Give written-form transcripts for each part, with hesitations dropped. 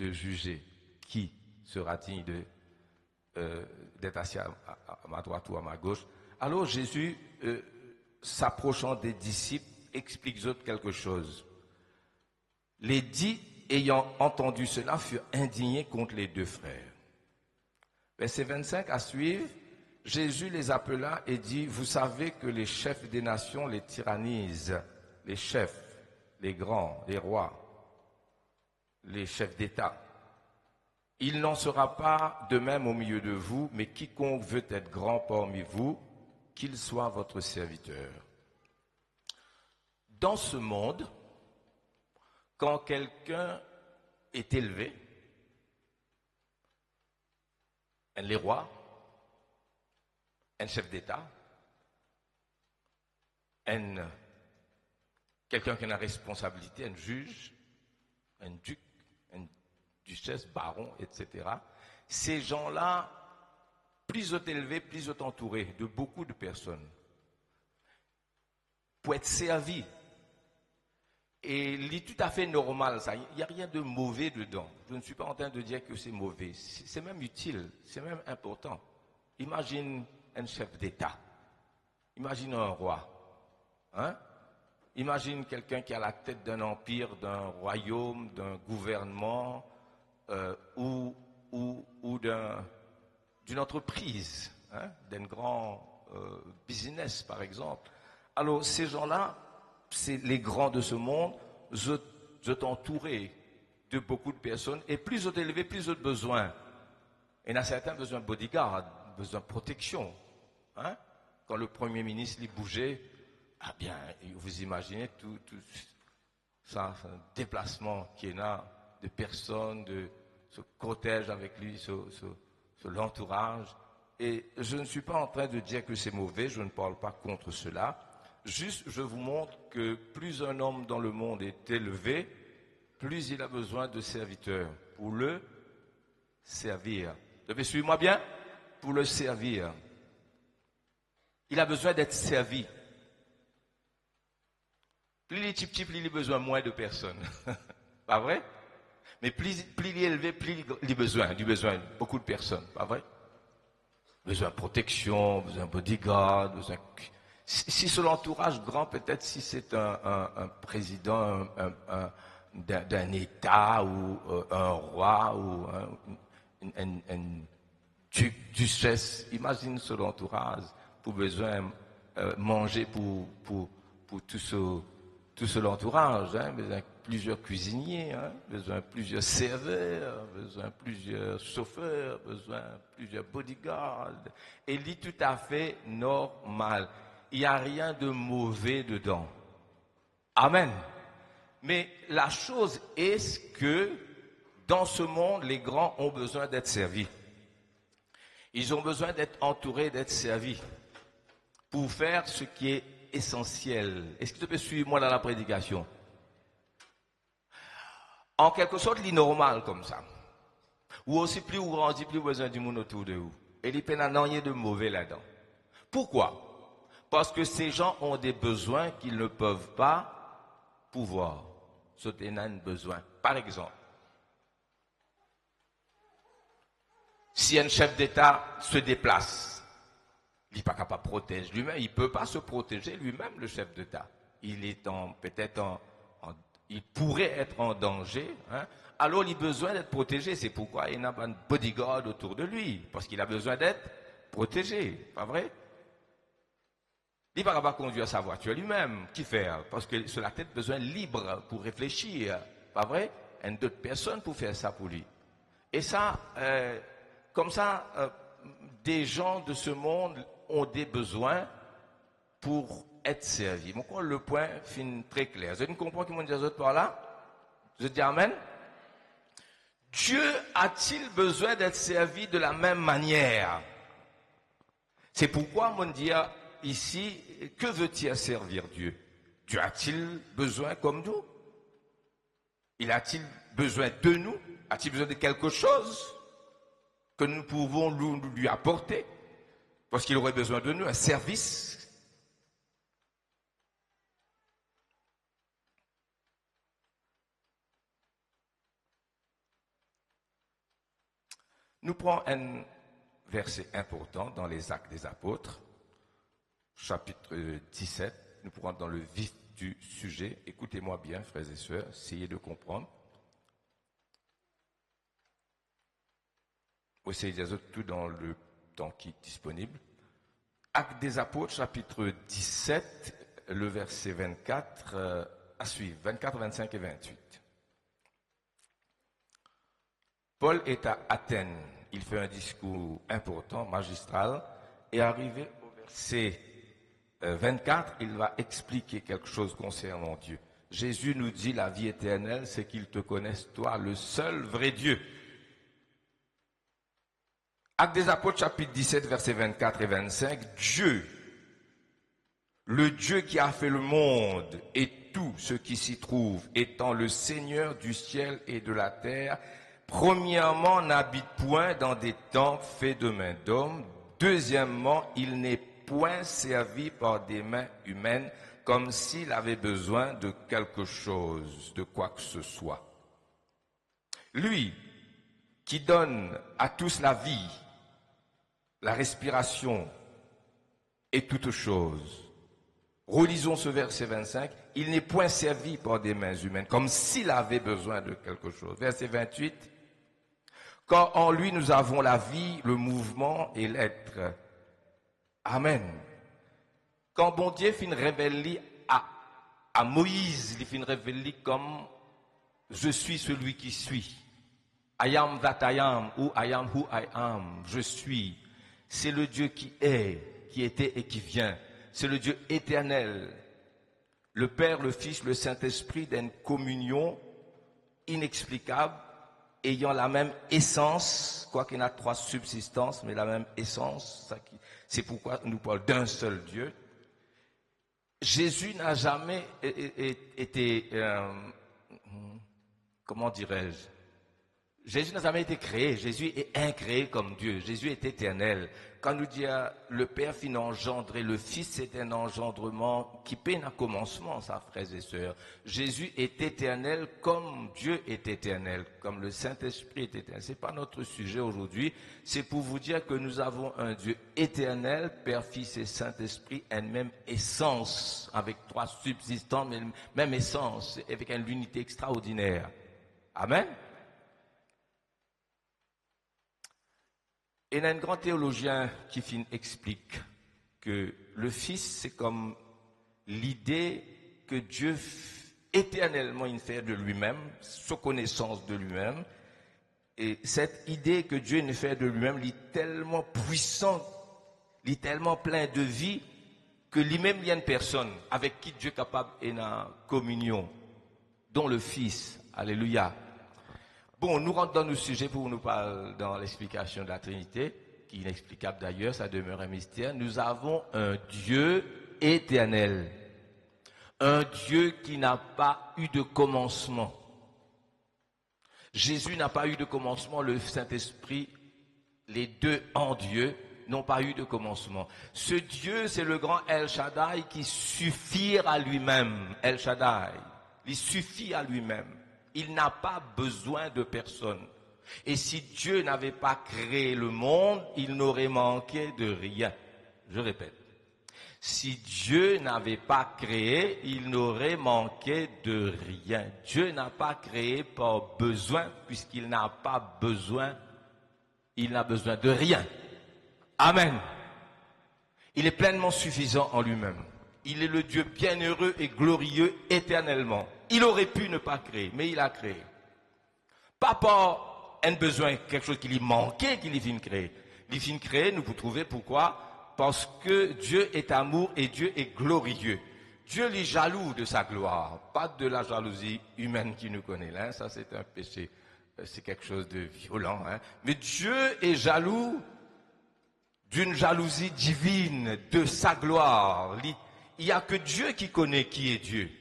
de juger qui sera digne d'être assis à ma droite ou à ma gauche. Alors Jésus, s'approchant des disciples, explique aux autres quelque chose. Les 10, ayant entendu cela, furent indignés contre les deux frères. Verset 25 à suivre, Jésus les appela et dit, vous savez que les chefs des nations les tyrannisent, les chefs, les grands, les rois, les chefs d'État. Il n'en sera pas de même au milieu de vous, mais quiconque veut être grand parmi vous, qu'il soit votre serviteur. Dans ce monde, quand quelqu'un est élevé, les rois, un chef d'État, quelqu'un qui a une responsabilité, un juge, un duc, une duchesse, baron, etc. Ces gens-là, plus ils sont élevés, plus ils sont entourés de beaucoup de personnes pour être servis. Et il est tout à fait normal, ça. Il n'y a rien de mauvais dedans. Je ne suis pas en train de dire que c'est mauvais. C'est même utile, c'est même important. Imagine un chef d'État. Imagine un roi. Hein? Imagine quelqu'un qui a la tête d'un empire, d'un royaume, d'un gouvernement ou d'une entreprise, hein? D'un grand business, par exemple. Alors, ces gens-là, c'est les grands de ce monde, vous êtes entourés de beaucoup de personnes, et plus vous êtes élevés, plus vous avez besoin. Il y en a certains besoin de bodyguard, besoin de protection. Hein? Quand le Premier ministre bougeait, ah bien, vous imaginez tout ça, un déplacement qu'il y en a de personnes, de ce cortège avec lui, l'entourage. Et je ne suis pas en train de dire que c'est mauvais, je ne parle pas contre cela. Juste, je vous montre que plus un homme dans le monde est élevé, plus il a besoin de serviteurs pour le servir. Vous devez suivre moi bien? Pour le servir. Il a besoin d'être servi. Plus il est petit, plus il a besoin moins de personnes. Pas vrai? Mais plus il est élevé, plus il a besoin de beaucoup de personnes. Pas vrai? Besoin de protection, besoin de bodyguard, besoin... Si c'est l'entourage grand, peut-être si c'est un président d'un État ou un roi ou un duchesse, imagine ce l'entourage pour besoin manger pour tout ce l'entourage, hein, besoin de plusieurs cuisiniers, hein, besoin de plusieurs serveurs, besoin de plusieurs chauffeurs, besoin de plusieurs bodyguards. Et il est tout à fait normal. Il n'y a rien de mauvais dedans. Amen. Mais la chose est que dans ce monde, les grands ont besoin d'être servis. Ils ont besoin d'être entourés, d'être servis pour faire ce qui est essentiel. Est-ce que tu peux suivre moi dans la prédication? En quelque sorte, l'innormal comme ça. Ou aussi plus vous grandissez, plus vous avez besoin du monde autour de vous. Et il n'y a rien de mauvais là-dedans. Pourquoi? Parce que ces gens ont des besoins qu'ils ne peuvent pas pouvoir. Sauter un besoin. Par exemple, si un chef d'État se déplace, il n'est pas capable de protéger lui-même, il ne peut pas se protéger lui-même, le chef d'État. Il est il pourrait être en danger, hein? Alors il a besoin d'être protégé. C'est pourquoi il n'a pas de bodyguard autour de lui, parce qu'il a besoin d'être protégé, pas vrai? Il ne va pas conduire sa voiture lui-même. Qui fait? Parce que sur la tête, besoin libre pour réfléchir. Pas vrai? Il y a d'autres personnes pour faire ça pour lui. Et ça, comme ça, des gens de ce monde ont des besoins pour être servis. Donc, le point finit très clair. Vous comprenez ce que je dis par là? Je dis Amen. Dieu a-t-il besoin d'être servi de la même manière? C'est pourquoi on dit ici, que veut-il servir Dieu? Dieu a-t-il besoin comme nous? Il a-t-il besoin de nous? A-t-il besoin de quelque chose que nous pouvons lui apporter? Parce qu'il aurait besoin de nous, un service. Nous prenons un verset important dans les Actes des Apôtres, chapitre 17. Nous pourrons dans le vif du sujet. Écoutez-moi bien, frères et sœurs, essayez de comprendre. Essayez de dire tout dans le temps qui est disponible. Actes des Apôtres, chapitre 17, le verset 24 à suivre, 24, 25 et 28. Paul est à Athènes. Il fait un discours important, magistral, et arrivé au verset 24, il va expliquer quelque chose concernant Dieu. Jésus nous dit la vie éternelle, c'est qu'ils te connaissent, toi, le seul vrai Dieu. Actes des Apôtres, chapitre 17, versets 24 et 25, Dieu, le Dieu qui a fait le monde et tout ce qui s'y trouve, étant le Seigneur du ciel et de la terre, premièrement, n'habite point dans des temples faits de mains d'hommes. Deuxièmement, il n'est point servi par des mains humaines comme s'il avait besoin de quelque chose, de quoi que ce soit. Lui, qui donne à tous la vie, la respiration et toutes choses. Relisons ce verset 25. Il n'est point servi par des mains humaines, comme s'il avait besoin de quelque chose. Verset 28. Car en lui nous avons la vie, le mouvement et l'être. Amen. Quand bon Dieu finit révéler à Moïse, il finit révéler comme je suis celui qui suis. I am that I am, ou I am who I am. Je suis. C'est le Dieu qui est, qui était et qui vient. C'est le Dieu éternel. Le Père, le Fils, le Saint-Esprit d'une communion inexplicable, ayant la même essence, quoiqu'il y en a trois subsistances, mais la même essence. C'est pourquoi nous parlons d'un seul Dieu. Jésus n'a jamais été, comment dirais-je? Jésus n'a jamais été créé. Jésus est incréé comme Dieu. Jésus est éternel. Quand nous dit le Père finit engendrer le Fils, c'est un engendrement qui peine à commencement, ça, frères et sœurs. Jésus est éternel comme Dieu est éternel, comme le Saint-Esprit est éternel. C'est pas notre sujet aujourd'hui. C'est pour vous dire que nous avons un Dieu éternel, Père, Fils et Saint-Esprit, une même essence, avec trois subsistants, mais même essence, avec une unité extraordinaire. Amen. Et il y a un grand théologien qui explique que le Fils, c'est comme l'idée que Dieu éternellement il fait de lui-même, sa connaissance de lui-même. Et cette idée que Dieu ne fait de lui-même, il est tellement puissant, il est tellement plein de vie, que lui-même, il y a une personne avec qui Dieu est capable d'être communion, dont le Fils. Alléluia. Bon, nous rentrons dans le sujet pour nous parler dans l'explication de la Trinité, qui est inexplicable d'ailleurs, ça demeure un mystère. Nous avons un Dieu éternel, un Dieu qui n'a pas eu de commencement. Jésus n'a pas eu de commencement, le Saint-Esprit, les deux en Dieu n'ont pas eu de commencement. Ce Dieu, c'est le grand El Shaddai qui suffit à lui-même. El Shaddai, il suffit à lui-même. Il n'a pas besoin de personne. Et si Dieu n'avait pas créé le monde, il n'aurait manqué de rien. Je répète. Si Dieu n'avait pas créé, il n'aurait manqué de rien. Dieu n'a pas créé par besoin, puisqu'il n'a pas besoin, il n'a besoin de rien. Amen. Il est pleinement suffisant en lui-même. Il est le Dieu bienheureux et glorieux éternellement. Il aurait pu ne pas créer, mais il a créé. Pas par un besoin, quelque chose qui lui manquait, qu'il vient créer. Il vient créer, nous vous trouvez pourquoi? Parce que Dieu est amour et Dieu est glorieux. Dieu est jaloux de sa gloire, pas de la jalousie humaine qui nous connaît. Là, ça c'est un péché, c'est quelque chose de violent. Hein. Mais Dieu est jaloux d'une jalousie divine, de sa gloire. Il n'y a que Dieu qui connaît qui est Dieu.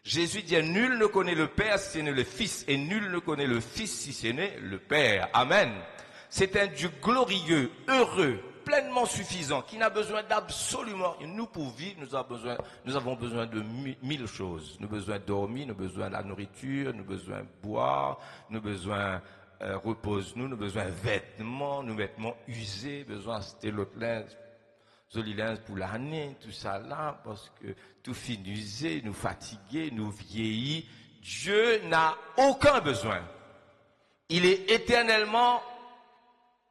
Jésus dit, nul ne connaît le Père si ce n'est le Fils, et nul ne connaît le Fils si ce n'est le Père. Amen. C'est un Dieu glorieux, heureux, pleinement suffisant, qui n'a besoin d'absolument. Nous, pour vivre, nous avons besoin de mille choses. Nous avons besoin de dormir, nous avons besoin de la nourriture, nous avons besoin de boire, nous avons besoin repose-nous, nous besoin de vêtements, nous vêtements usés, besoin de l'autre linge, joli linge pour l'année, tout ça là, parce que tout finit usé, nous fatiguer, nous vieillir. Dieu n'a aucun besoin. Il est éternellement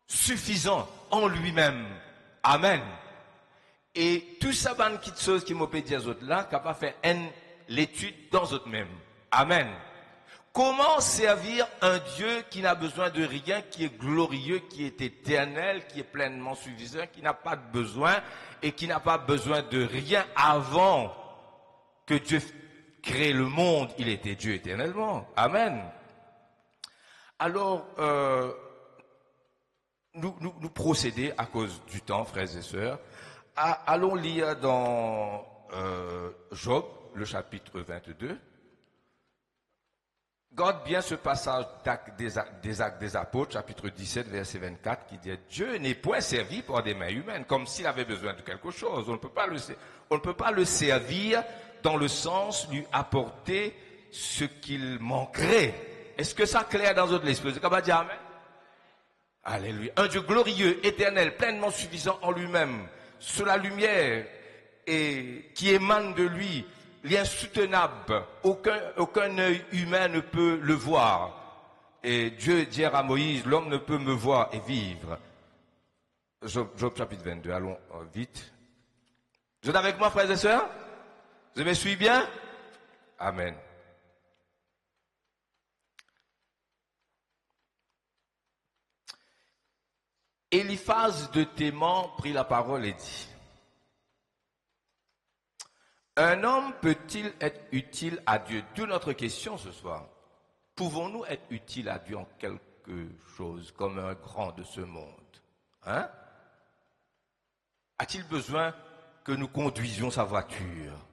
suffisant en lui-même. Amen. Et tout ça, ban qui chose qui m'a dit aux autres là, capable de faire l'étude dans eux mêmes. Amen. Comment servir un Dieu qui n'a besoin de rien, qui est glorieux, qui est éternel, qui est pleinement suffisant, qui n'a pas de besoin et qui n'a pas besoin de rien avant que Dieu crée le monde. Il était Dieu éternellement. Amen. Alors, nous procéder à cause du temps, frères et sœurs. Allons lire dans Job, le chapitre 22. Garde bien ce passage des Actes des Apôtres, chapitre 17, verset 24, qui dit « Dieu n'est point servi par des mains humaines, comme s'il avait besoin de quelque chose. On ne peut pas le servir dans le sens lui apporter ce qu'il manquerait. » Est-ce que ça clair dans votre esprit? C'est comme dire amen? Alléluia. Un Dieu glorieux, éternel, pleinement suffisant en lui-même, sur la lumière et qui émane de lui, l'insoutenable, aucun œil humain ne peut le voir. Et Dieu dit à Moïse, l'homme ne peut me voir et vivre. Job chapitre 22, allons vite. Vous êtes avec moi, frères et sœurs? Vous me suivez bien? Amen. Eliphaz de Théman prit la parole et dit, un homme peut-il être utile à Dieu? D'où notre question ce soir. Pouvons-nous être utiles à Dieu en quelque chose, comme un grand de ce monde? Hein? A-t-il besoin que nous conduisions sa voiture?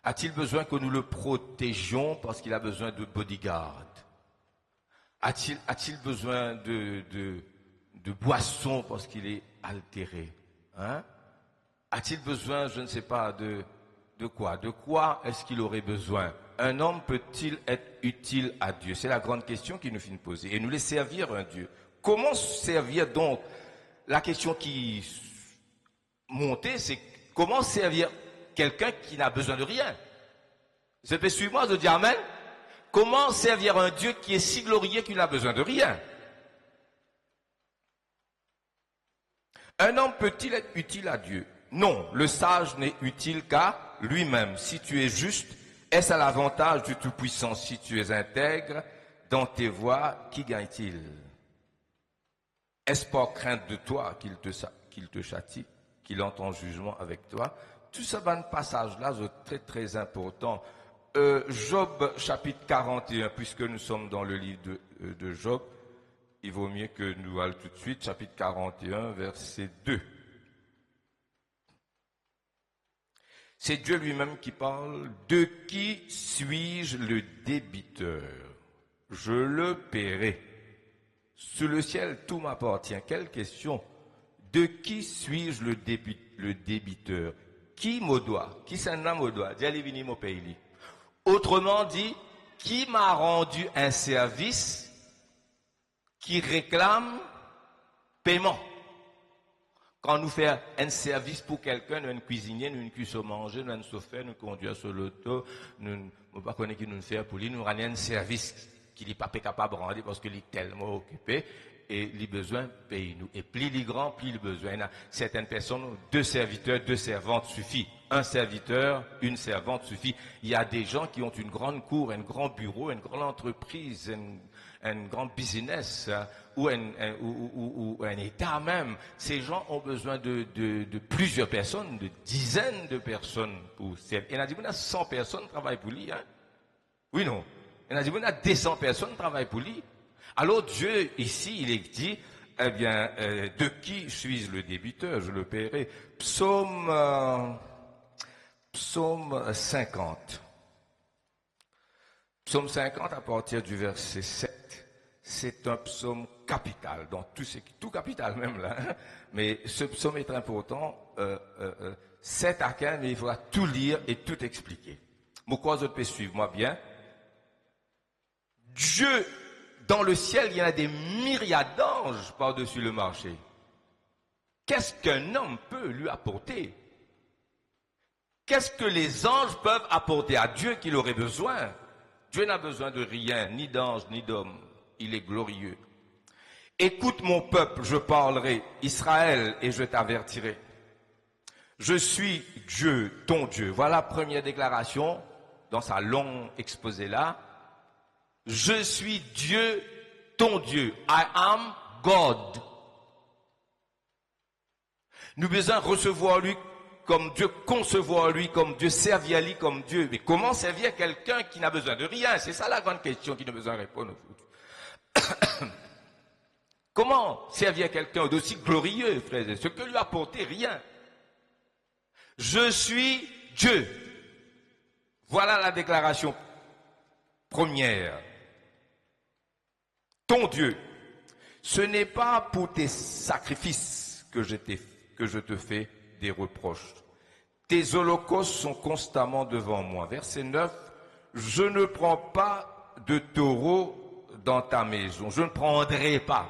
A-t-il besoin que nous le protégions parce qu'il a besoin de bodyguard? A-t-il besoin de boissons parce qu'il est altéré? Hein? A-t-il besoin, je ne sais pas, de quoi? De quoi est-ce qu'il aurait besoin? Un homme peut-il être utile à Dieu? C'est la grande question qui nous finit de poser. Et nous les servir un Dieu. Comment servir donc? La question qui montait, c'est comment servir quelqu'un qui n'a besoin de rien? Vous pouvez suivre moi, je dis amen. Comment servir un Dieu qui est si glorieux qu'il n'a besoin de rien? Un homme peut-il être utile à Dieu? Non, le sage n'est utile qu'à lui-même. Si tu es juste, est-ce à l'avantage du Tout-Puissant? Si tu es intègre dans tes voies, qui gagne-t-il? Est-ce par crainte de toi qu'il te châtie, qu'il entre en jugement avec toi? Tout ce passage-là est très très important. Job chapitre 41, puisque nous sommes dans le livre de Job, il vaut mieux que nous allions tout de suite, chapitre 41, verset 2. C'est Dieu lui-même qui parle. De qui suis-je le débiteur? Je le paierai. Sous le ciel, tout m'appartient. Quelle question? De qui suis-je le débiteur? Qui me doit? Qui s'en a me doit? Dis-le mon pays. Autrement dit, qui m'a rendu un service qui réclame paiement? Quand nous faisons un service pour quelqu'un, nous, un cuisinier, nous, une cuisine manger, nous, un chauffeur, nous conduire sur l'auto, nous, ne pas connaître qui nous fait pour lui, nous rendre un service qu'il n'est pas capable de rendre parce qu'il est tellement occupé et il a besoin de payer nous. Et plus il est grand, plus il a besoin. Il y a certaines personnes, 2 serviteurs, 2 servantes suffit. Un serviteur, une servante suffit. Il y a des gens qui ont une grande cour, un grand bureau, une grande entreprise, un grand business ou un État même. Ces gens ont besoin de plusieurs personnes, de dizaines de personnes pour servir. Il y en a dit, on a 100 personnes qui travaillent pour lui. Hein? Oui, non. Il y en a dit, on a 200 personnes qui travaillent pour lui. Alors Dieu, ici, il est dit, eh bien, de qui suis-je le débiteur? Je le paierai. Psaume 50. Psaume 50, à partir du verset 7, c'est un psaume capital, dans tout capital même là. Hein? Mais ce psaume est très important. 7 à 15, mais il faudra tout lire et tout expliquer. Pourquoi je peux suivre moi bien? Dieu Dans le ciel, il y en a des myriades d'anges par-dessus le marché. Qu'est-ce qu'un homme peut lui apporter? Qu'est-ce que les anges peuvent apporter à Dieu qu'il aurait besoin? Dieu n'a besoin de rien, ni d'anges, ni d'hommes. Il est glorieux. Écoute mon peuple, je parlerai, Israël, et je t'avertirai. Je suis Dieu, ton Dieu. Voilà la première déclaration dans sa longue exposé là. Je suis Dieu, ton Dieu. I am God. Nous avons besoin de recevoir lui comme Dieu, concevoir lui comme Dieu, servir lui comme Dieu. Mais comment servir quelqu'un qui n'a besoin de rien? C'est ça la grande question qui nous a besoin de répondre. Comment servir quelqu'un d'aussi glorieux, frères et sœurs, que lui apporter rien? Je suis Dieu. Voilà la déclaration première. Ton Dieu. Ce n'est pas pour tes sacrifices que je te fais des reproches. Tes holocaustes sont constamment devant moi. Verset 9. Je ne prends pas de taureau dans ta maison. Je ne prendrai pas.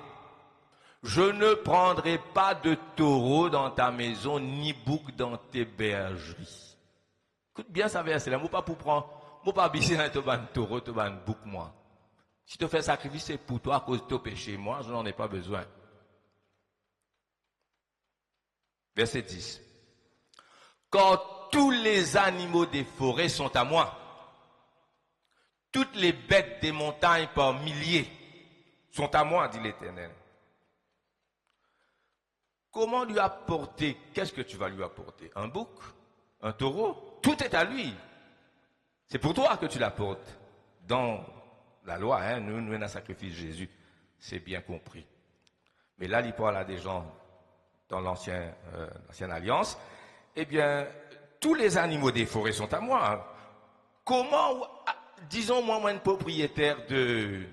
Je ne prendrai pas de taureau dans ta maison, ni bouc dans tes bergeries. Écoute bien ça verset là. Moi pas pour prendre, moi pas bisser un taureau, un bouc moi. Si tu fais sacrifice, c'est pour toi à cause de ton péché. Moi, je n'en ai pas besoin. Verset 10. Car tous les animaux des forêts sont à moi. Toutes les bêtes des montagnes par milliers sont à moi, dit l'Éternel. Comment lui apporter? Qu'est-ce que tu vas lui apporter? Un bouc? Un taureau? Tout est à lui. C'est pour toi que tu l'apportes. Dans la loi, hein, nous avons sacrifié Jésus. C'est bien compris. Mais là, il parle à des gens dans l'ancienne alliance. Eh bien, tous les animaux des forêts sont à moi. Comment, disons moi, un propriétaire des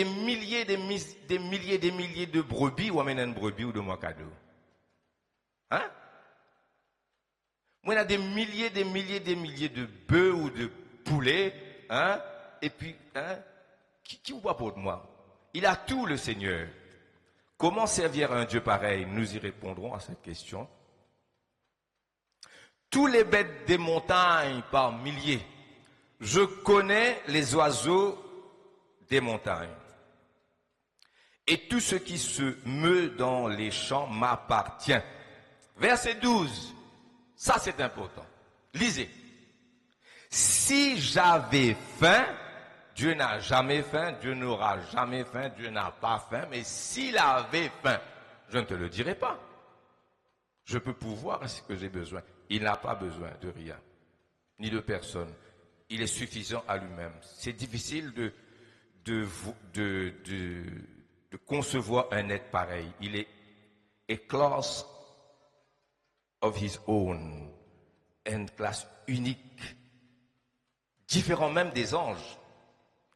milliers de brebis ou amène une brebis ou de moi cadeau. Hein? Moi, il y a des milliers de bœufs ou de poulets, hein? Et puis, hein? Qui vous apporte moi? Il a tout, le Seigneur. Comment servir un Dieu pareil? Nous y répondrons à cette question. Tous les bêtes des montagnes par milliers. Je connais les oiseaux des montagnes. Et tout ce qui se meut dans les champs m'appartient. Verset 12. Ça, c'est important. Lisez. Si j'avais faim, Dieu n'a jamais faim, Dieu n'aura jamais faim, Dieu n'a pas faim, mais s'il avait faim, je ne te le dirai pas. Je peux pouvoir ce que j'ai besoin. Il n'a pas besoin de rien, ni de personne. Il est suffisant à lui-même. C'est difficile de concevoir un être pareil. Il est a class of his own, une classe unique, différent même des anges.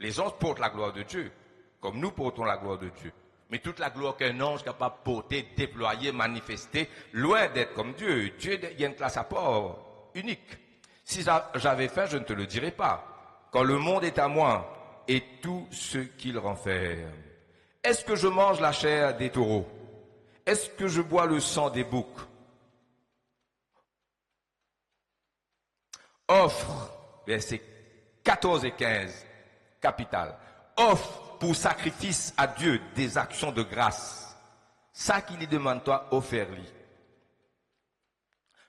Les anges portent la gloire de Dieu, comme nous portons la gloire de Dieu. Mais toute la gloire qu'un ange est capable de porter, déployer, manifester, loin d'être comme Dieu. Dieu, il y a une classe à part, unique. Si j'avais faim, je ne te le dirais pas. Quand le monde est à moi et tout ce qu'il renferme. Est-ce que je mange la chair des taureaux? Est-ce que je bois le sang des boucs? Offre, versets 14 et 15, capital. Offre pour sacrifice à Dieu des actions de grâce. Ça qu'il lui demande, toi, offre-lui.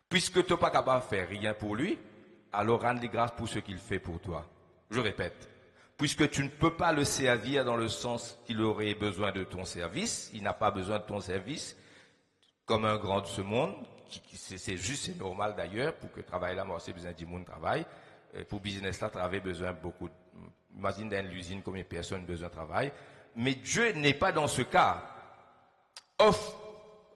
Puisque tu n'es pas capable de faire rien pour lui, alors rends-lui grâce pour ce qu'il fait pour toi. Je répète. Puisque tu ne peux pas le servir dans le sens qu'il aurait besoin de ton service, il n'a pas besoin de ton service, comme un grand de ce monde, c'est juste, c'est normal d'ailleurs, pour que travail là, moi aussi besoin du monde travail, pour business là, travail besoin beaucoup. Imagine dans l'usine combien de personnes besoin de travail. Mais Dieu n'est pas dans ce cas. Offre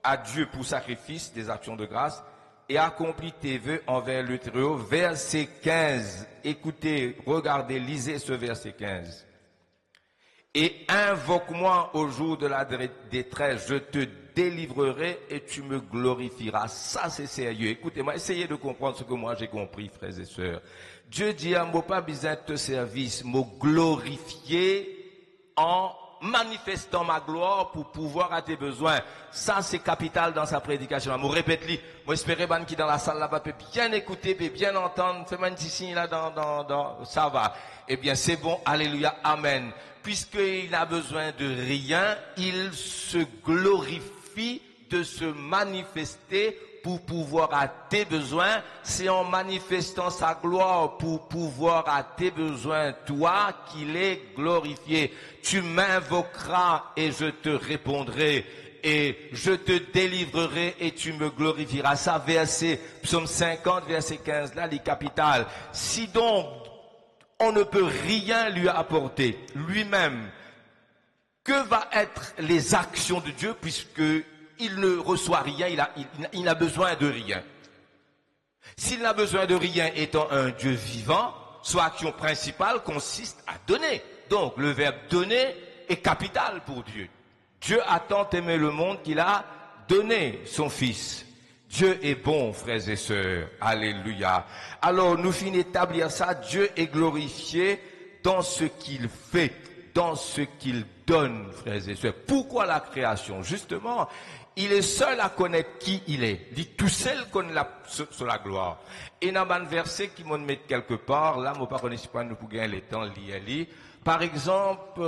à Dieu pour sacrifice des actions de grâce et accomplis tes vœux envers le Très-Haut. Verset 15. Écoutez, regardez, lisez ce verset 15. Et invoque-moi au jour de la détresse, je te délivrerai et tu me glorifieras. Ça, c'est sérieux. Écoutez-moi, essayez de comprendre ce que moi j'ai compris, frères et sœurs. Dieu dit à moi, pas besoin de te servir, me glorifier en manifestant ma gloire pour pouvoir à tes besoins. Ça, c'est capital dans sa prédication. Je répète-le. Moi, j'espère que qui dans la salle là-bas peut bien écouter, peut bien entendre. Fais-moi un petit signe là ça va. Eh bien, c'est bon. Alléluia. Amen. Puisqu'il n'a besoin de rien, il se glorifie de se manifester pour pouvoir à tes besoins. C'est en manifestant sa gloire pour pouvoir à tes besoins, toi, qu'il est glorifié. Tu m'invoqueras et je te répondrai. Et je te délivrerai et tu me glorifieras. Ça, verset, psaume 50, verset 15, là, les capitales. Si donc, on ne peut rien lui apporter, lui-même, que va être les actions de Dieu puisque il ne reçoit rien, il n'a besoin de rien. S'il n'a besoin de rien étant un Dieu vivant, son action principale consiste à donner. Donc, le verbe donner est capital pour Dieu. Dieu a tant aimé le monde qu'il a donné son Fils. Dieu est bon, frères et sœurs. Alléluia. Alors, nous finissons d'établir ça. Dieu est glorifié dans ce qu'il fait, dans ce qu'il donne, frères et sœurs. Pourquoi la création? Justement, il est seul à connaître qui il est. Il dit tout seul connaît sur la gloire. Et dans un verset qui m'ont mis quelque part, là, moi, pas pas nous pour gagner le temps, lire. Par exemple,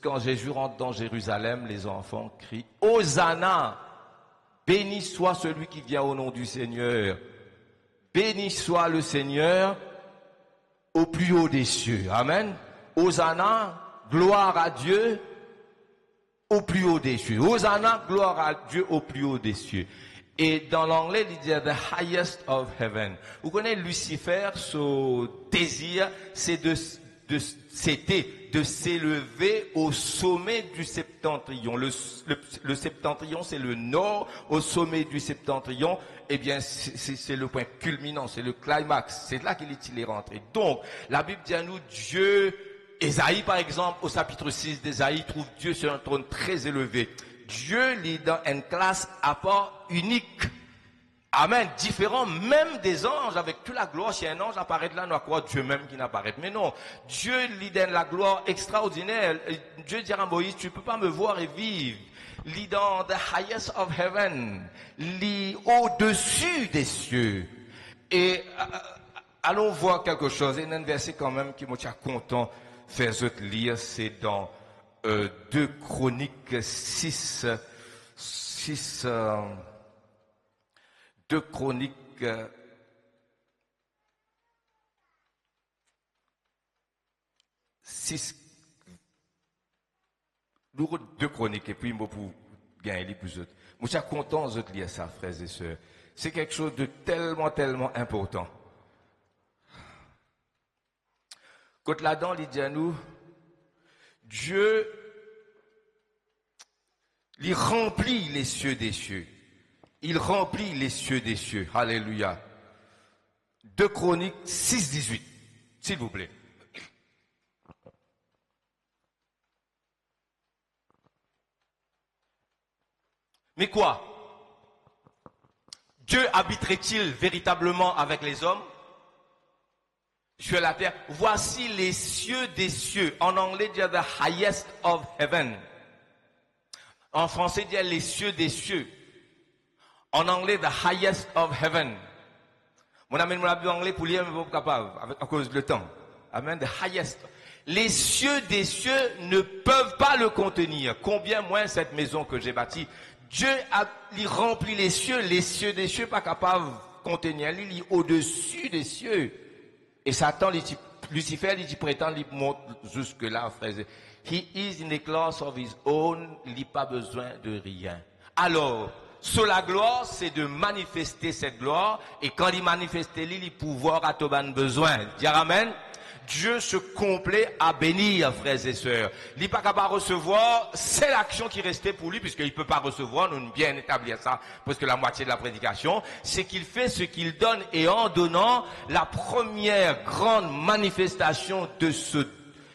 quand Jésus rentre dans Jérusalem, les enfants crient « Hosanna ! Béni soit celui qui vient au nom du Seigneur. Béni soit le Seigneur au plus haut des cieux. » Amen. Hosanna, gloire à Dieu au plus haut des cieux. Hosanna, gloire à Dieu au plus haut des cieux. Et dans l'anglais, il dit the highest of heaven. Vous connaissez Lucifer, son désir, c'est c'était de s'élever au sommet du septentrion. Le septentrion, c'est le nord. Au sommet du septentrion, eh bien, c'est le point culminant, c'est le climax. C'est là qu'il est rentré. Donc, la Bible dit à nous, Dieu, Ésaïe, par exemple, au chapitre 6 d'Ésaïe, trouve Dieu sur un trône très élevé. Dieu est dans une classe à part unique. Amen. Différent même des anges, avec toute la gloire. Si un ange apparaît là, nous croire Dieu même qui n'apparaît. Mais non, Dieu lui donne la gloire extraordinaire. Dieu dira à Moïse, tu peux pas me voir et vivre. Lit dans the highest of heaven. Lit au-dessus des cieux. Et allons voir quelque chose. Il y a un verset quand même qui m'a content de faire lire. C'est dans 2 Chroniques 6, 2 Chroniques 6, 2 Chroniques, et puis moi pour gagner plus autres. Moi, je suis content de lire ça, frères et sœurs. C'est quelque chose de tellement, tellement important. Quand là-dedans, il dit à nous, Dieu, il remplit les cieux des cieux. Il remplit les cieux des cieux. Alléluia. 2 Chroniques 6, 18. S'il vous plaît. Mais quoi? Dieu habiterait-il véritablement avec les hommes sur la terre? Voici les cieux des cieux. En anglais, il y a the highest of heaven. En français, il y a les cieux des cieux. En anglais, the highest of heaven. Mon ami m'a dit en anglais pour lire, mais pas capable, à cause du temps. Amen, the highest. Les cieux des cieux ne peuvent pas le contenir. Combien moins cette maison que j'ai bâtie. Dieu il remplit les cieux des cieux pas capables de contenir. Il est au-dessus des cieux. Et Satan, Lucifer, il prétend, il monte jusque là, frère. He is in the class of his own, il n'a pas besoin de rien. Alors, sur la gloire, c'est de manifester cette gloire, et quand il manifeste, il pouvoir à tout ban besoin. Dire amen. Dieu se complaît à bénir, frères et sœurs. Il n'est pas capable de recevoir, c'est l'action qui restait pour lui, puisqu'il ne peut pas recevoir, nous bien établir ça, parce que la moitié de la prédication, c'est qu'il fait ce qu'il donne, et en donnant, la première grande manifestation de ce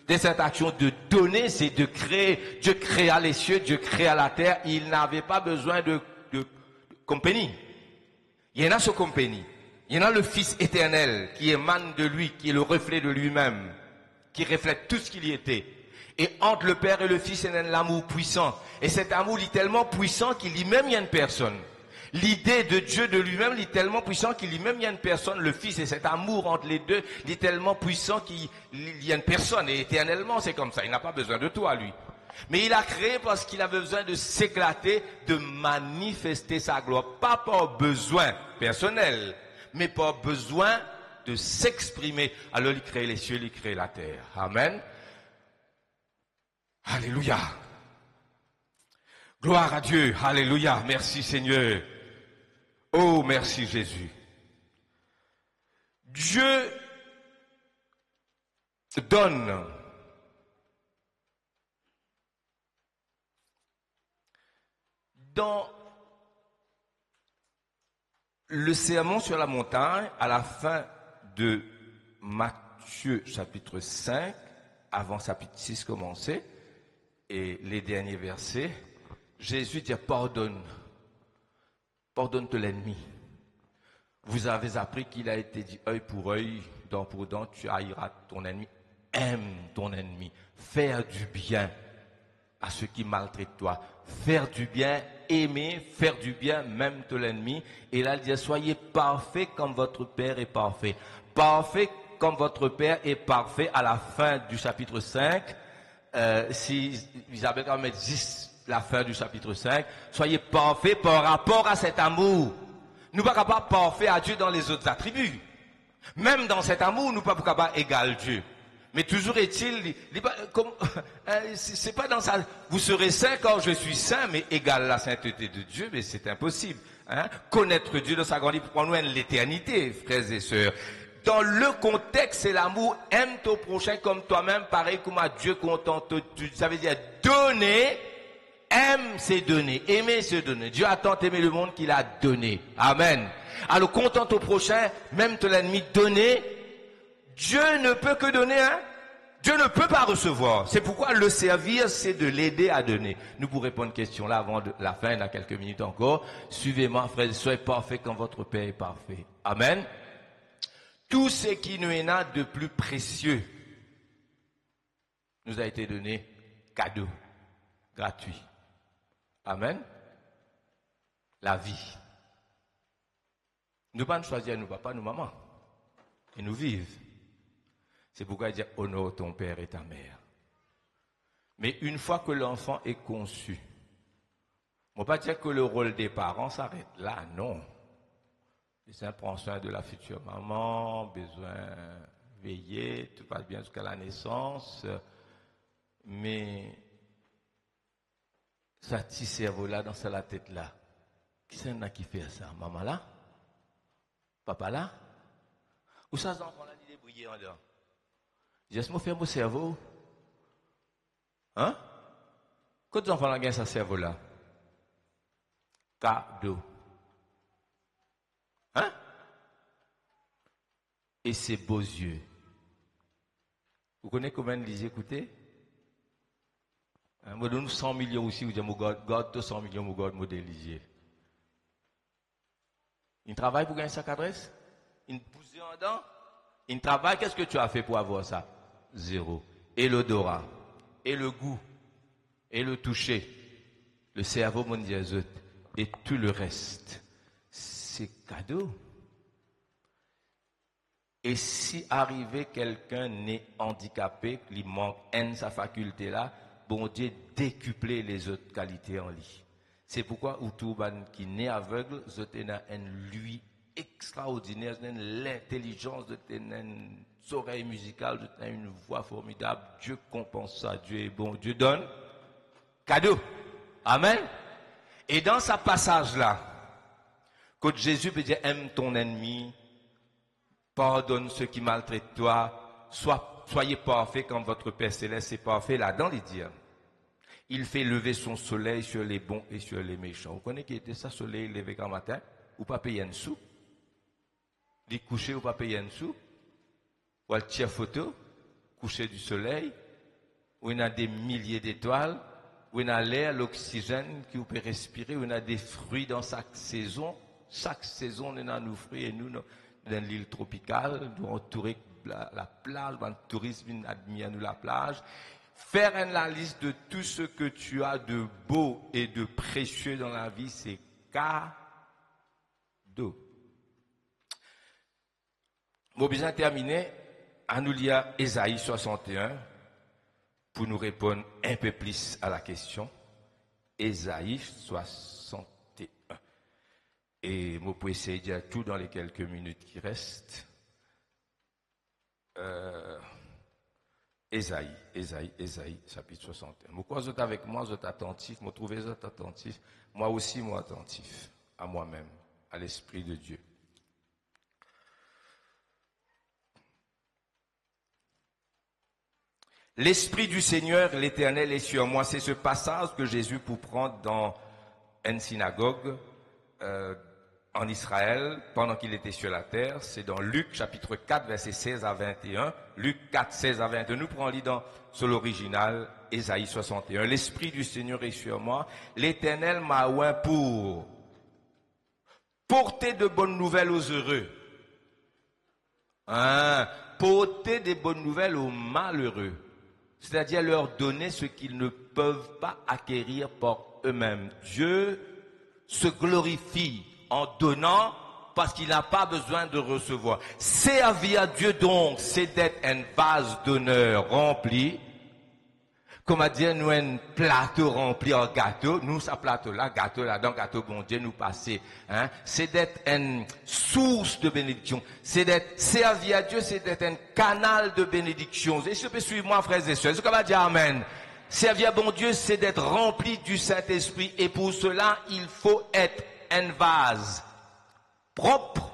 de cette action de donner, c'est de créer. Dieu créa les cieux, Dieu créa la terre. Il n'avait pas besoin de compagnie. Il y en a ce compagnie. Il y en a le Fils éternel qui émane de lui, qui est le reflet de lui-même, qui reflète tout ce qu'il y était. Et entre le Père et le Fils, il y a l'amour puissant. Et cet amour est tellement puissant qu'il dit même il y a une personne. L'idée de Dieu de lui-même est tellement puissant qu'il dit même il y a une personne, le Fils, et cet amour entre les deux est tellement puissant qu'il y a une personne. Et éternellement, c'est comme ça. Il n'a pas besoin de toi, lui. Mais il a créé parce qu'il avait besoin de s'éclater, de manifester sa gloire. Pas par besoin personnel, mais par besoin de s'exprimer. Alors il crée les cieux, il crée la terre. Amen. Alléluia. Gloire à Dieu. Alléluia. Merci Seigneur. Oh, merci Jésus. Dieu donne. Dans le sermon sur la montagne, à la fin de Matthieu chapitre 5, avant chapitre 6 commencé, et les derniers versets, Jésus dit pardonne de l'ennemi. Vous avez appris qu'il a été dit œil pour œil, dent pour dent, tu haïras ton ennemi. Aime ton ennemi. Faire du bien à ceux qui maltraitent toi. Faire du bien, aimer, faire du bien, même de l'ennemi. Et là, il dit, soyez parfaits comme votre Père est parfait. Parfait comme votre Père est parfait. À la fin du chapitre 5, si Isabelle va mettre 10, la fin du chapitre 5, soyez parfaits par rapport à cet amour. Nous ne sommes pas capables de parfaits à Dieu dans les autres attributs. Même dans cet amour, nous ne sommes pas capables d'égaler Dieu. Mais toujours est-il, c'est pas dans ça. Vous serez saint quand je suis saint, mais égal la sainteté de Dieu, mais c'est impossible. Hein? Connaître Dieu dans sa grandeur pour nous l'éternité, frères et sœurs. Dans le contexte, c'est l'amour. Aime ton prochain comme toi-même, pareil comme à Dieu contente. Ça veut dire donner. Aime, c'est donner. Aimer, c'est donner. Dieu a tant aimé le monde qu'il a donné. Amen. Alors, contente au prochain, même ton ennemi, donner. Dieu ne peut que donner, hein? Dieu ne peut pas recevoir. C'est pourquoi le servir, c'est de l'aider à donner. Nous pourrons répondre à une question là avant la fin, dans quelques minutes encore. Suivez-moi, frères, soyez parfaits comme votre Père est parfait. Amen. Tout ce qui nous est là de plus précieux nous a été donné cadeau, gratuit. Amen. La vie. Nous ne pouvons pas choisir nos papas, nos mamans. Et nous vivons. C'est pourquoi il dit honore ton père et ta mère. Mais une fois que l'enfant est conçu, on ne va pas dire que le rôle des parents s'arrête là, non. Les uns prennent soin de la future maman, besoin de veiller, tout passe bien jusqu'à la naissance, mais ça petit cerveau là, dans la tête là, qui c'est qui fait ça? Maman là? Papa là? Ou ça, les enfants là, ils débrouillent en dedans? J'ai-je fait mon cerveau? Hein? Quand les enfants là gagnent ce cerveau là? Cadeau. Hein? Et ses beaux yeux. Vous connaissez combien de les écoutez? Moi, donne 100 millions aussi, vous dites, God, 200 millions, mon God, modèle lisier. Il travaille pour gagner sa adresse? Il pousse en dedans? Il travaille, qu'est-ce que tu as fait pour avoir ça? Zéro. Et l'odorat, et le goût, et le toucher, le cerveau mondial, et tout le reste. C'est cadeau. Et si arrivé quelqu'un n'est handicapé, qu'il manque sa faculté là, bon Dieu décupler les autres qualités en lui. C'est pourquoi Outouban qui naît aveugle, a une lui extraordinaire, l'intelligence, une oreille musicale, une voix formidable. Dieu compense ça, Dieu est bon, Dieu donne cadeau. Amen. Et dans ce passage là, quand Jésus peut dire aime ton ennemi, pardonne ceux qui maltraitent toi, soyez parfaits comme votre Père Céleste est parfait, là-dedans, il dit, il fait lever son soleil sur les bons et sur les méchants. Vous connaissez qui était ça, soleil levé grand matin, ou pas payer un sou? Il coucher ou pas payer un sou? Ou le tiers photo, coucher du soleil, où il y a des milliers d'étoiles, où il y a l'air, l'oxygène que vous pouvez respirer, où il y a des fruits dans chaque saison. Chaque saison, on a nos fruits et nous, dans l'île tropicale, nous entourés la plage, le tourisme vient admirer nous la plage. Faire la liste de tout ce que tu as de beau et de précieux dans la vie, c'est cadeau. Bon, bien terminé, à nous lire Ésaïe 61 pour nous répondre un peu plus à la question. Ésaïe 61. Et je peux essayer de dire tout dans les quelques minutes qui restent. Ésaïe, chapitre 61. Pourquoi vous êtes avec moi, vous êtes attentifs, vous trouvez vous êtes attentifs. Moi aussi, moi attentif à moi-même, à l'Esprit de Dieu. L'Esprit du Seigneur, l'Éternel, est sur moi. C'est ce passage que Jésus peut prendre dans une synagogue en Israël pendant qu'il était sur la terre. C'est dans Luc chapitre 4, versets 16 à 21. Luc 4, 16 à 21. Nous prenons lire sur l'original, Ésaïe 61. L'Esprit du Seigneur est sur moi. L'Éternel m'a oint pour porter de bonnes nouvelles aux heureux. Porter des bonnes nouvelles aux malheureux. C'est-à-dire leur donner ce qu'ils ne peuvent pas acquérir par eux-mêmes. Dieu se glorifie en donnant parce qu'il n'a pas besoin de recevoir. Servir à Dieu donc, c'est d'être un vase d'honneur rempli. Comme à dire, nous un plateau rempli en gâteau. Nous, ça plateau là, dans gâteau, bon Dieu, nous passer. C'est d'être une source de bénédiction. C'est d'être servi à Dieu, c'est d'être un canal de bénédiction. Et si vous pouvez suivre moi, frères et sœurs, ce qu'on va dire Amen. Servir à bon Dieu, c'est d'être rempli du Saint-Esprit. Et pour cela, il faut être un vase propre.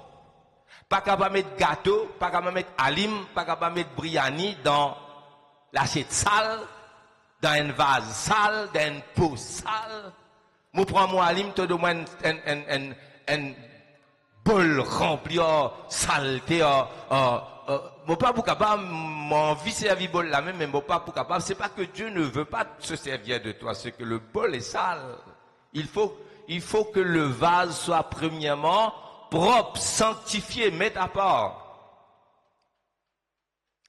Pas capable de mettre gâteau, pas capable de mettre alim, pas capable de mettre briani dans l'assiette sale. Dans un vase sale, dans une peau sale. Je prends mon alim, je donne un bol rempli de saleté. Je pas pour capable, mon vie servir bol là même, mais je pas pour capable. C'est pas que Dieu ne veut pas se servir de toi, c'est que le bol est sale. Il faut que le vase soit premièrement propre, sanctifié, mis à part.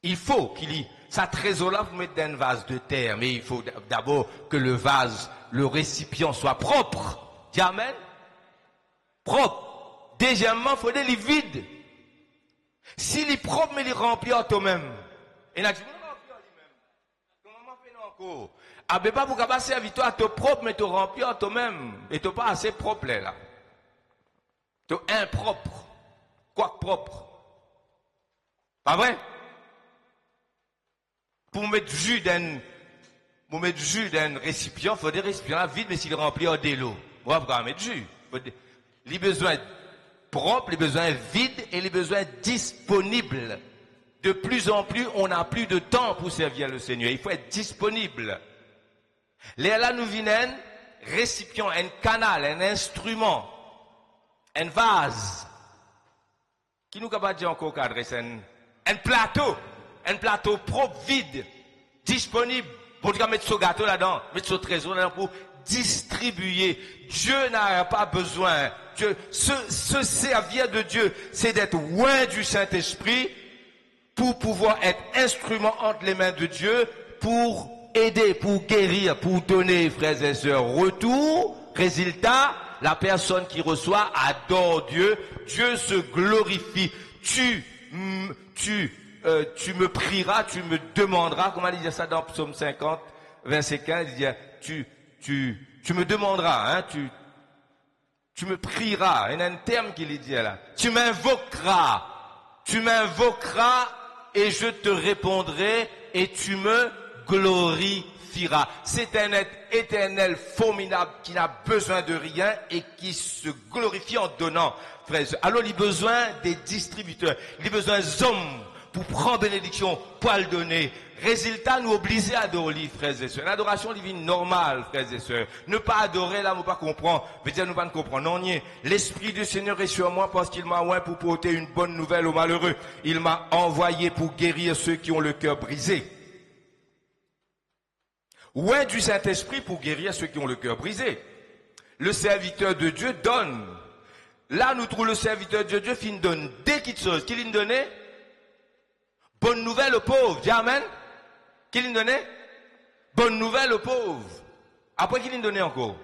Il faut qu'il y ait. Ça trésor-là, vous mettez dans un vase de terre, mais il faut d'abord que le vase, le récipient soit propre. Dis amen. Propre. Deuxièmement, il faut qu'il soit vide. S'il est propre, mais il est rempli en toi-même. Et là, tu veux remplir lui-même. Comment on fait encore? Ah, ben pas pour qu'à servir toi, tu es propre, mais tu es rempli en toi-même. Et tu n'es pas assez propre là. Tu es impropre. Quoi propre? Pas vrai? Pour mettre jus d'un récipient, il faut des récipients vides, mais s'il est rempli en d'eau. On va pas mettre jus. Les besoins propres, les besoins vides et les besoins disponibles. De plus en plus, on n'a plus de temps pour servir le Seigneur. Il faut être disponible. Là, nous venons un récipient, un canal, un instrument, un vase. Qui nous capable de dire encore qu'adresse un plateau propre, vide, disponible, pour mettre ce gâteau là-dedans, mettre ce trésor là-dedans pour distribuer. Dieu n'a pas besoin. Se servir de Dieu, c'est d'être loin du Saint-Esprit pour pouvoir être instrument entre les mains de Dieu pour aider, pour guérir, pour donner, frères et sœurs. Retour, résultat, la personne qui reçoit adore Dieu. Dieu se glorifie. Tu me prieras, tu me demanderas, comment il dit ça dans Psaume 50, verset 15, il dit, tu me demanderas, tu me prieras, il y a un terme qu'il dit là, tu m'invoqueras et je te répondrai et tu me glorifieras. C'est un être éternel, formidable, qui n'a besoin de rien et qui se glorifie en donnant, frères. Alors il a besoin des distributeurs, il a besoin des hommes pour prendre bénédiction, pour le donner. Résultat, nous obliger à adorer, frères et sœurs. L'adoration divine normale, frères et sœurs. Ne pas adorer là, nous pas comprendre. Veut dire, nous pas comprendre. Non, nie. L'Esprit du Seigneur est sur moi parce qu'il m'a oint pour porter une bonne nouvelle aux malheureux. Il m'a envoyé pour guérir ceux qui ont le cœur brisé. Ouais du Saint-Esprit pour guérir ceux qui ont le cœur brisé. Le serviteur de Dieu donne. Là, nous trouvons le serviteur de Dieu qui donne des petites choses. Qui lui donnait? Bonne nouvelle aux pauvres. Dis Amen. Qui lui donnait? Bonne nouvelle aux pauvres. Après, qui lui donnait encore?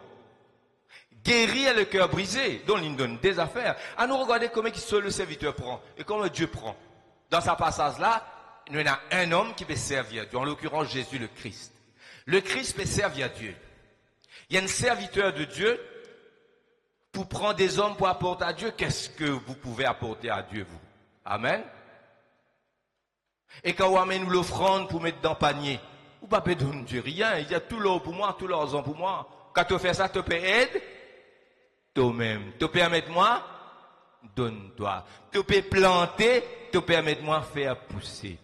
Guérir le cœur brisé. Donc, il donne des affaires. À nous regarder comment le serviteur prend et comment Dieu prend. Dans ce passage-là, il y a un homme qui peut servir Dieu. En l'occurrence, Jésus le Christ. Le Christ peut servir Dieu. Il y a un serviteur de Dieu pour prendre des hommes pour apporter à Dieu. Qu'est-ce que vous pouvez apporter à Dieu, vous? Amen. Et quand vous amenez l'offrande pour mettre dans le panier, vous ne pouvez pas donner Dieu rien. Il y a tout l'or pour moi, tout l'argent pour moi. Quand tu fais ça, tu peux aider toi-même. Tu peux mettre moi, donne-toi. Tu peux planter, tu peux mettre moi faire pousser.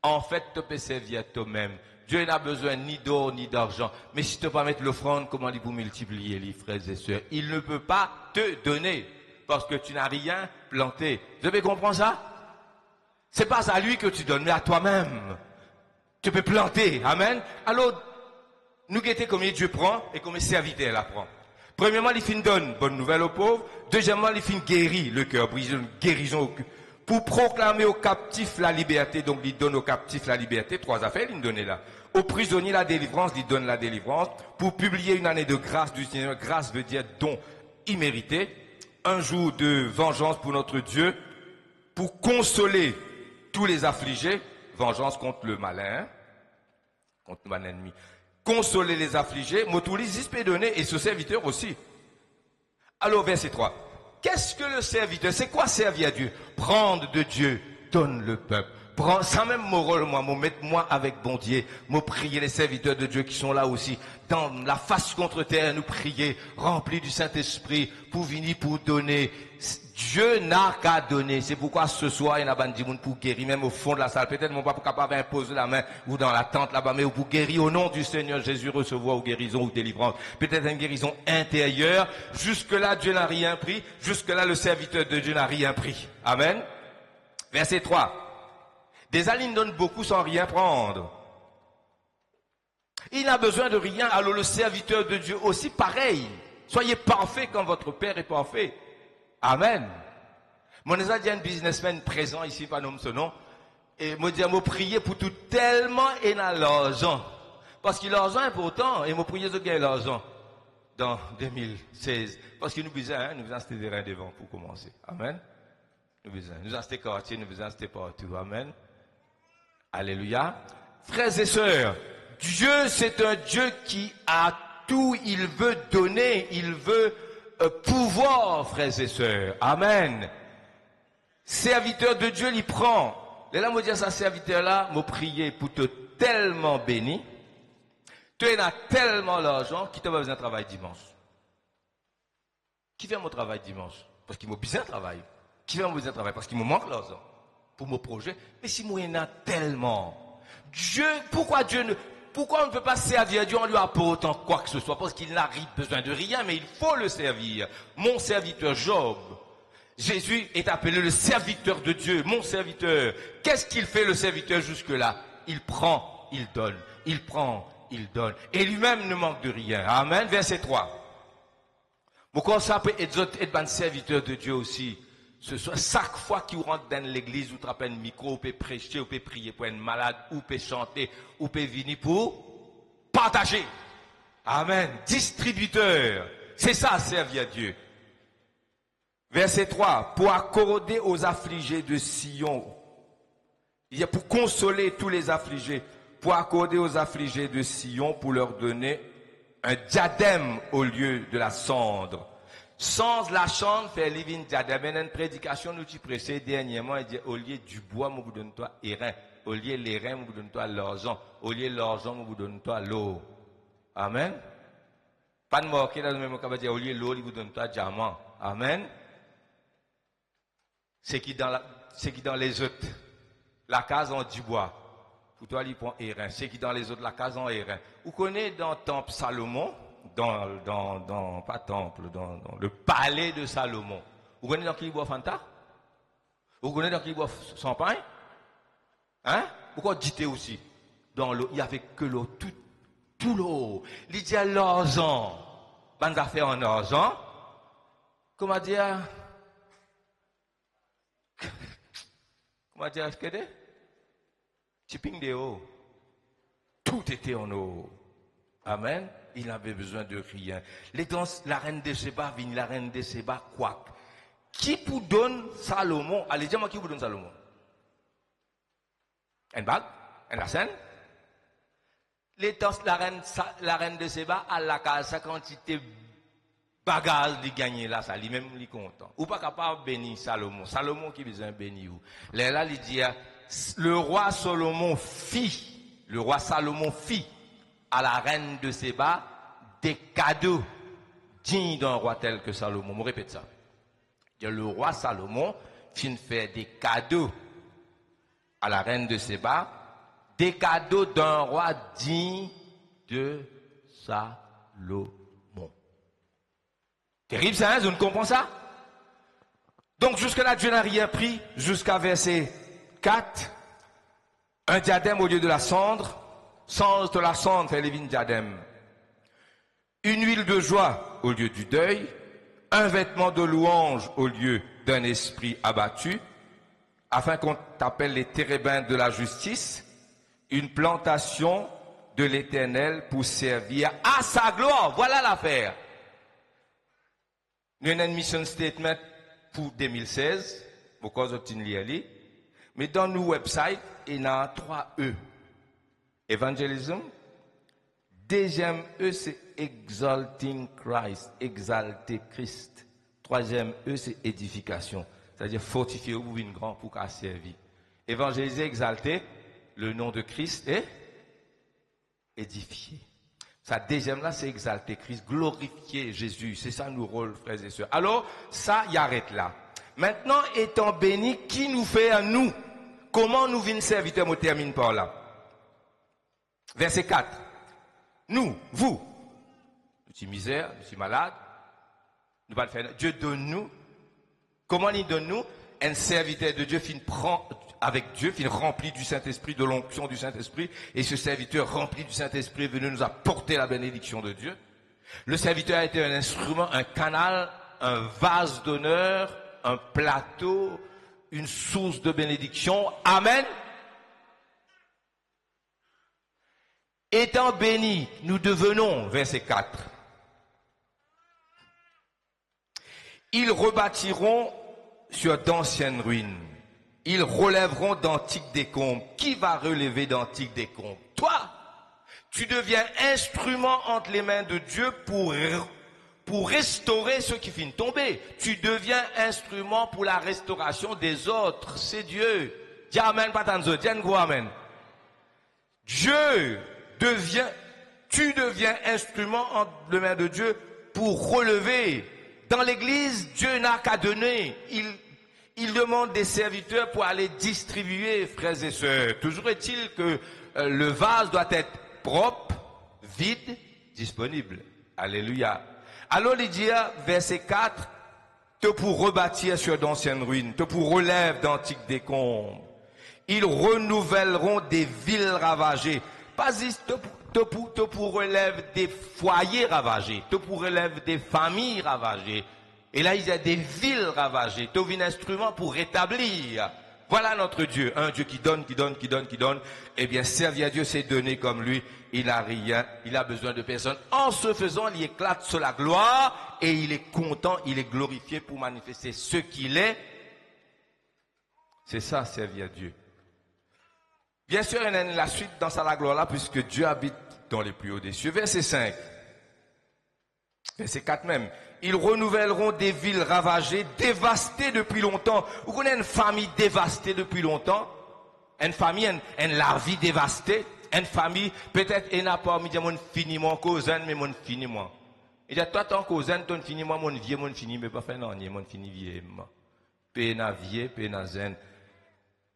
En fait, tu peux servir toi-même. Dieu n'a besoin ni d'or ni d'argent. Mais si tu ne peux pas mettre l'offrande, comment il vous multiplier, les frères et sœurs? Il ne peut pas te donner parce que tu n'as rien planté. Vous avez compris ça? C'est pas à lui que tu donnes, mais à toi-même. Tu peux planter. Amen. Alors, nous guettons combien Dieu prend et combien serviteur la prend. Premièrement, il fait une donne, bonne nouvelle aux pauvres. Deuxièmement, il fait une guérit le cœur brisé, une guérison au cœur. Pour proclamer aux captifs la liberté, donc il donne aux captifs la liberté, 3 affaires, il nous donne là. Aux prisonniers la délivrance, il donne la délivrance. Pour publier une année de grâce du Seigneur, grâce veut dire don immérité. Un jour de vengeance pour notre Dieu, pour consoler tous les affligés, vengeance contre le malin, contre le mal ennemi. Consoler les affligés, Motoulis peut donner et ce serviteur aussi. Alors verset 3. Qu'est-ce que le serviteur? C'est quoi servir à Dieu? Prendre de Dieu, donne le peuple. Prends, sans même mon rôle, moi, mettre-moi avec bon Dieu, me prier les serviteurs de Dieu qui sont là aussi, dans la face contre terre, nous prier, remplis du Saint-Esprit, pour venir, pour donner. Dieu n'a qu'à donner. C'est pourquoi ce soir, il y a un monde pour guérir, même au fond de la salle. Peut-être mon pas pour capable d'imposer la main, ou dans la tente là-bas, mais pour guérir au nom du Seigneur Jésus, recevoir ou guérison ou délivrance. Peut-être une guérison intérieure. Jusque-là, Dieu n'a rien pris. Jusque-là, le serviteur de Dieu n'a rien pris. Amen. Verset 3. Des alignes donnent beaucoup sans rien prendre. Il n'a besoin de rien, alors le serviteur de Dieu aussi pareil. Soyez parfait comme votre Père est parfait. Amen. Mon a dit un businessman présent ici, pas nomme ce nom, et me dit, me prier pour tout tellement et dans l'argent. Parce que l'argent est important, et me prier de gagner l'argent dans 2016. Parce que nous besoin, nous besoin acheter des reins devant pour commencer. Amen. Nous acheter quartier, nous besoin acheter partout. Amen. Alléluia. Frères et sœurs, Dieu c'est un Dieu qui a tout, il veut donner, il veut pouvoir, frères et sœurs. Amen. Serviteur de Dieu, il prend. Et là, me dire ça, serviteur là, me prier pour te tellement béni. Tu as tellement l'argent qu'il t'a pas besoin de travailler dimanche. Qui fait mon travail dimanche? Parce qu'il m'a besoin de travail. Qui fait mon besoin de travail? Parce qu'il me manque l'argent. Pour mon projet. Mais si moi, il y en a tellement. Dieu, pourquoi on ne peut pas servir Dieu en lui apportant quoi que ce soit? Parce qu'il n'a besoin de rien, mais il faut le servir. Mon serviteur Job. Jésus est appelé le serviteur de Dieu, mon serviteur. Qu'est-ce qu'il fait le serviteur jusque-là? Il prend, il donne. Il prend, il donne. Et lui-même ne manque de rien. Amen. Verset 3. Pourquoi ça peut être un serviteur de Dieu aussi? Ce soit chaque fois qu'il rentre dans l'église, vous trappez un micro, vous pouvez prêcher, vous pouvez prier pour un malade, vous pouvez chanter, vous pouvez venir pour partager. Amen. Distributeur. C'est ça, servir à Dieu. Verset 3. Pour accorder aux affligés de Sion. Il y a pour consoler tous les affligés. Pour accorder aux affligés de Sion, pour leur donner un diadème au lieu de la cendre. Sans la cendre, faire living diadème. Une prédication, nous qui prêchons dernièrement, il dit, au lieu du bois, moi vous donne toi les reins. Au lieu les reins, moi vous donne toi l'argent. Au lieu l'argent, moi vous donne toi l'eau. Amen. Pas de marquer dans le même cas, au lieu l'eau, il vous donne toi diamant. Amen. C'est qui dans les autres, la case en du bois. Pour toi, il prend les reins. C'est qui dans les autres, la case en reins. Vous connaissez dans le temple Salomon, dans le palais de Salomon. Vous connaissez dans qui il boit Fanta? Vous connaissez dans qui il boit champagne? Hein? Pourquoi dites aussi? Dans l'eau, il n'y avait que l'eau, tout l'eau. Il dit à l'argent, bonne affaire en argent. Comment dire? Comment dire ce que c'est? Chipping de eau. Tout était en eau. Amen. Il n'avait besoin de rien. La reine de Séba vient, la reine de Séba quoi? Qui vous donne Salomon? Allez, dis-moi qui vous donne Salomon? Une bague? Un arsen? La reine de Séba a la case, sa quantité bagage de gagner là, ça, lui-même, il est content. Ou pas capable de bénir Salomon. Salomon qui besoin de bénir. Là, il dit, le roi Salomon fit à la reine de Séba des cadeaux dignes d'un roi tel que Salomon. Je répète ça. Le roi Salomon fit faire des cadeaux à la reine de Séba, des cadeaux d'un roi digne de Salomon. Terrible ça, hein, vous ne comprenez ça? Donc jusque-là, Dieu n'a rien pris, jusqu'à verset 4. Un diadème au lieu de la cendre, sans de la cendre fait les diadème. Une huile de joie au lieu du deuil, un vêtement de louange au lieu d'un esprit abattu, afin qu'on t'appelle les térébins de la justice, une plantation de l'Éternel pour servir à sa gloire. Voilà l'affaire. Nous avons une mission statement pour 2016, pourquoi vous avez mais dans nos websites, il y a 3 E. Evangelism. Deuxième E, c'est exalting Christ, exalter Christ. Troisième E, c'est édification. C'est-à-dire fortifier ou une grande pour qu'à servir. Évangéliser, exalter, le nom de Christ est édifié. Sa deuxième là, c'est exalter Christ, glorifier Jésus. C'est ça nos rôles, frères et sœurs. Alors, ça, y arrête là. Maintenant, étant béni, qui nous fait à nous? Comment nous venons serviteurs? Je termine par là. Verset 4. Nous, vous, petit misère, petit malade, nous pas le faire. Dieu donne nous. Comment il donne nous? Un serviteur de Dieu prend avec Dieu, rempli du Saint-Esprit, de l'onction du Saint-Esprit, et ce serviteur rempli du Saint-Esprit est venu nous apporter la bénédiction de Dieu. Le serviteur a été un instrument, un canal, un vase d'honneur, un plateau, une source de bénédiction. Amen. Étant bénis, nous devenons, verset 4. Ils rebâtiront sur d'anciennes ruines. Ils relèveront d'antiques décombres. Qui va relever d'antiques décombres? Toi! Tu deviens instrument entre les mains de Dieu pour restaurer ceux qui finissent tomber. Tu deviens instrument pour la restauration des autres. C'est Dieu. Dis amen, patanzo. Dis amen. Tu deviens instrument entre les mains de Dieu pour relever. Dans l'église, Dieu n'a qu'à donner. Il demande des serviteurs pour aller distribuer, frères et sœurs. Toujours est-il que le vase doit être propre, vide, disponible. Alléluia. Alors il dit, verset 4, te pour rebâtir sur d'anciennes ruines, te pour relève d'antiques décombres. Ils renouvelleront des villes ravagées. Pas juste te pour relève des foyers ravagés, te pour relève des familles ravagées. Et là, il y a des villes ravagées. Tu as un instrument pour rétablir. Voilà notre Dieu. Un Dieu qui donne, qui donne, qui donne, qui donne. Eh bien, servir à Dieu, c'est donner comme lui. Il n'a rien. Il a besoin de personne. En ce faisant, il éclate sur la gloire et il est content, il est glorifié pour manifester ce qu'il est. C'est ça, servir à Dieu. Bien sûr, il y a la suite dans la gloire là, puisque Dieu habite dans les plus hauts des cieux. Verset 5. Verset 4 même. Ils renouvelleront des villes ravagées, dévastées depuis longtemps. Vous connaissez une famille dévastée depuis longtemps? Une famille, la vie dévastée. Une famille, peut-être, elle n'a pas mis mon fini mon cousin, mais mon fini moi. Il dit, toi, ton cousin, ton fini moi, mon vieux, mon fini, mais pas fait non, mon fini vieux. Pena vieux, pena zen.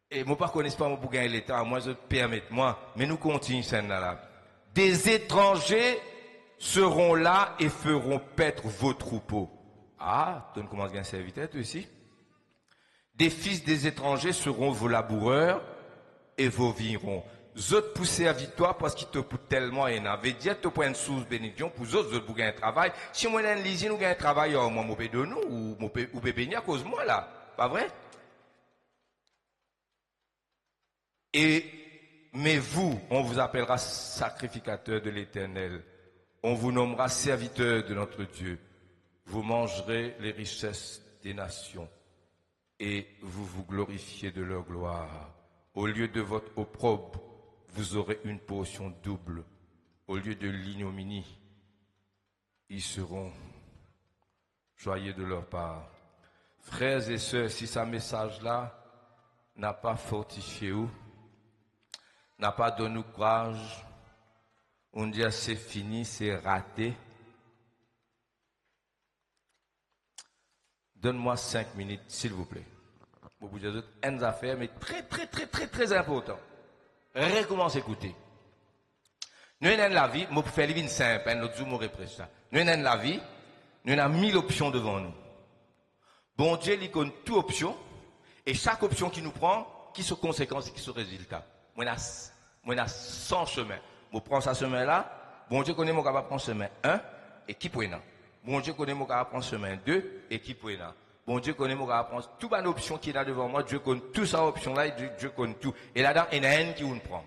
Et moi, pas connais pas mon pour gagner l'état, moi, je permets, moi, mais nous continuons scène là. Des étrangers seront là et feront paître vos troupeaux. Ah, tu commences à serviteur, toi aussi. Des fils des étrangers seront vos laboureurs et vos vignerons. autres poussés à victoire parce qu'ils te poussent tellement énervé. Dire tu prends une source bénédiction pour autres vous gagnez un travail. Si moi j'ai lisé nous gagnons un travail, moi mon de nous ou mon bébé à cause de moi là, pas vrai? Mais vous, on vous appellera sacrificateur de l'Éternel. On vous nommera serviteur de notre Dieu. Vous mangerez les richesses des nations et vous vous glorifiez de leur gloire. Au lieu de votre opprobre, vous aurez une portion double. Au lieu de l'ignominie, ils seront joyeux de leur part. Frères et sœurs, si ce message-là n'a pas fortifié vous, n'a pas donné courage, on dit c'est fini, c'est raté. Donne-moi 5 minutes, s'il vous plaît. Pour vous dire une affaire, mais très important. Recommence à écouter. Nous avons la vie, je peux faire une simple, nous avons ça. Nous avons la vie, nous avons 1000 options devant nous. Bon Dieu, il connaît toute option, et chaque option qui nous prend, qui sont conséquences et qui sont résultats. Moi, on a 100 chemins. Je prends ce chemin-là. Bon Dieu connaît mon capable prendre chemin 1 et qui peut non. Bon Dieu connaît mon capable prendre chemin 2 et qui peut non. Bon Dieu connaît mon capable prendre toute une option qui est là devant moi. Dieu connaît toute sa option là et Dieu connaît tout. Et là-dedans, il y en a une qui nous prend.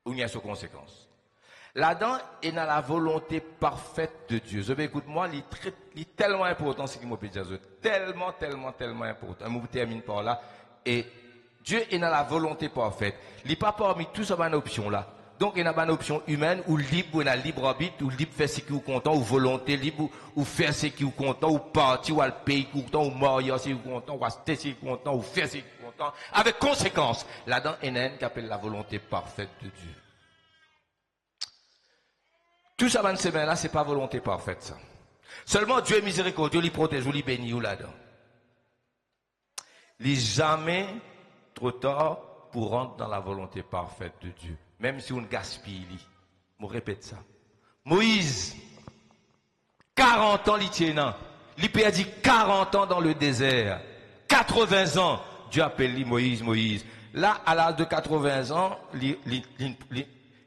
Où il y a ses conséquences. Là-dedans, il y a la volonté parfaite de Dieu. Je vais écoute-moi, il est tellement important ce qu'il m'a dit. Tellement important. Je vous termine par là. Et Dieu est dans la volonté parfaite. Il n'est pas parmi tout ça une option là. Donc il y a une option humaine ou libre, ou un libre arbitre, ou libre faire ce qui vous content, ou volonté libre, ou faire ce qui vous content, ou partir, ou aller payer qui vous content, ou mourir si vous content, ou acheter si vous content, ou faire ce qui vous content, avec conséquence. Là-dedans, il y a une qui appelle la volonté parfaite de Dieu. Tout ça, cette semaine là, c'est pas volonté parfaite ça. Seulement Dieu est miséricordieux, il protège, il bénit ou là-dedans. Il n'est jamais trop tard pour rentrer dans la volonté parfaite de Dieu. Même si on gaspille, je répète ça. Moïse, 40 ans, il tient. Il perdit 40 ans dans le désert. 80 ans, Dieu appelle Moïse, Moïse. Là, à l'âge de 80 ans, il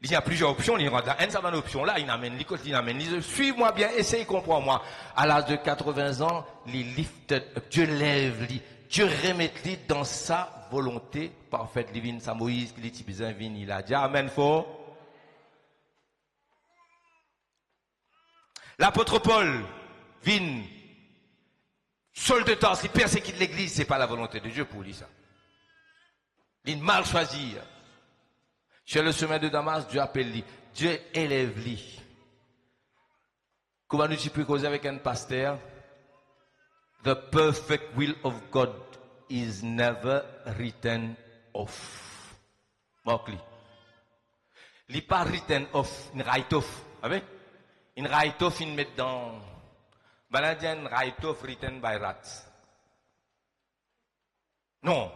y a plusieurs options. Il rentre dans une option là, il amène, il amène. Suis-moi bien, essaye, comprends-moi. À l'âge de 80 ans, il lift up, Dieu lève, Dieu remet dans sa volonté parfaite. Divine, sa Moïse, qui est bizarre, il a dit amen fort. L'apôtre Paul, vient, seul de temps, qui persécute l'église, c'est pas la volonté de Dieu pour lui, ça. Il mal choisi. Sur le chemin de Damas, Dieu appelle lui. Dieu élève lui. Comment nous peux causer avec un pasteur? The perfect will of God is never written off. Marque-lui. Il n'est pas written off, il write off. Avec? Il write off, il met dans. Baladien write off written by rats. Non.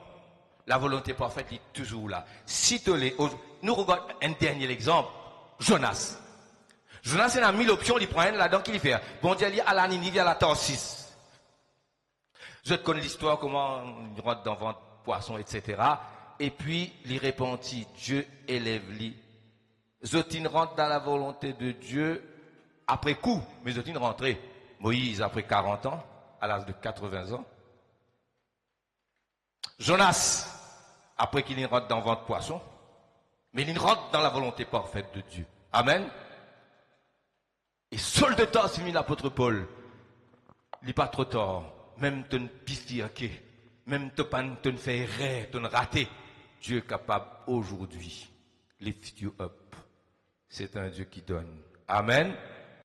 La volonté parfaite est toujours là. Si tu l'es, nous regardons un dernier exemple. Jonas. Jonas, il a 1000 options, il prend une là-dedans qu'il fait. Bon Dieu, il à la Ninive, à la Tarsis. Je connais l'histoire, comment il rentre dans le ventre poisson, etc. Et puis, il repentit. Dieu élève lui. Zotine rentre dans la volonté de Dieu après coup. Mais Zotine rentré. Moïse, après 40 ans, à l'âge de 80 ans. Jonas, après qu'il rentre dans le ventre poisson. Mais il rentre dans la volonté parfaite de Dieu. Amen. Et seul de temps, c'est mis l'apôtre Paul. Il n'est pas trop tard. Même te ne pifirquer, même te ne faire errer, te ne rater. Dieu est capable aujourd'hui. Lift you up. C'est un Dieu qui donne. Amen.